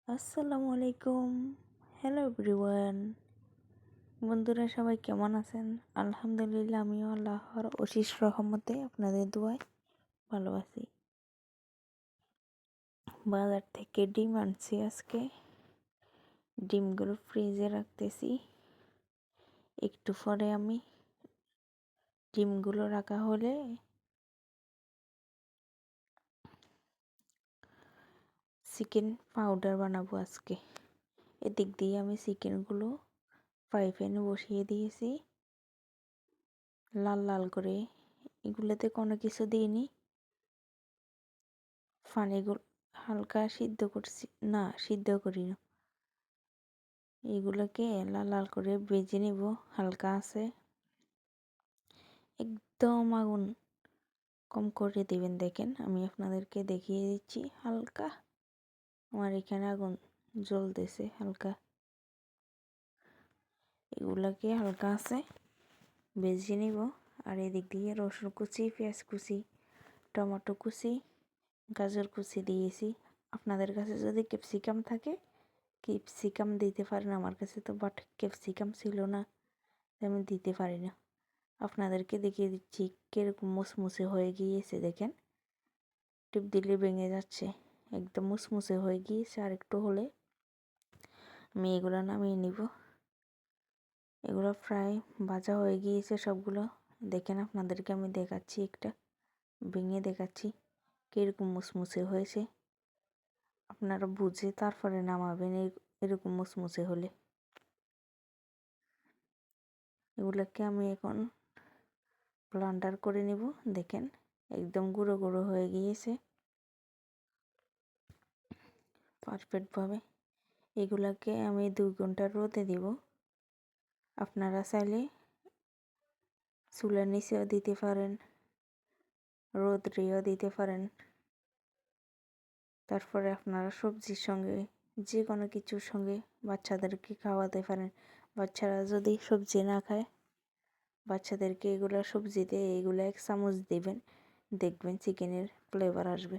আসসালামু আলাইকুম। Hello everyone. বন্ধুরা সবাই কেমন আছেন? আলহামদুলিল্লাহ, আমিও আল্লাহর অশেষ রহমতে আপনাদের দোয়ায় ভালো আছি। বাজার থেকে ডিম আনছি আজকে। ডিমগুলো ফ্রিজে রাখতেছি। একটু পরে আমি ডিমগুলো রাখা হলে চিকেন পাউডার বানাবো আজকে। এদিক দিয়ে আমি চিকেনগুলো ফ্রাই প্যানে বসিয়ে দিয়েছি লাল লাল করে। এগুলোতে কোনো কিছু দিইনি, পানিগুলো হালকা সিদ্ধ করছি, না সিদ্ধ করি না, এগুলোকে লাল লাল করে ভেজে নেব হালকা আছে। একদম আগুন কম করে দিবেন। দেখেন আমি আপনাদেরকে দেখিয়ে দিচ্ছি, হালকা আমার এখানে আগুন জ্বলতেছে হালকা। এগুলোকে হালকা আছে ভেজে নিব। আর এদিক দিয়ে রসুন কুচি, পেঁয়াজ কুচি, টমেটো কুচি, গাজর কুচি দিয়েছি। আপনাদের কাছে যদি ক্যাপসিকাম থাকে ক্যাপসিকাম দিতে পারেন। আমার কাছে তো বাট ক্যাপসিকাম ছিল না, আমি দিতে পারি না। আপনাদেরকে দেখিয়ে দিচ্ছি কীরকম মুসমুসে হয়ে গিয়েছে। দেখেন টিপ দিলে ভেঙে যাচ্ছে, একদম মুসমুসে হয়ে গিয়েছে। আর একটু হলে আমি এগুলো নামিয়ে নিব। এগুলো প্রায় ভাজা হয়ে গিয়েছে সবগুলো। দেখেন আপনাদেরকে আমি দেখাচ্ছি, একটা ভেঙে দেখাচ্ছি কীরকম মুসমুসে হয়েছে। আপনারা বুঝে তারপরে নামাবেন এরকম মুসমুসে হলে। এগুলোকে আমি এখন ব্লেন্ডার করে নিব। দেখেন একদম গুঁড়ো গুঁড়ো হয়ে গিয়েছে পারফেক্টভাবে। এগুলোকে আমি 2 ঘন্টা রোদে দিব। আপনারা চাইলে চুলার নিচেও দিতে পারেন, রোদ্রেও দিতে পারেন। তারপরে আপনারা সবজির সঙ্গে, যে কোনো কিছুর সঙ্গে বাচ্চাদেরকে খাওয়াতে পারেন। বাচ্চারা যদি সবজি না খায়, বাচ্চাদেরকে এগুলো সবজিতে এগুলো 1 চামচ দিবেন, দেখবেন চিকেনের ফ্লেভার আসবে।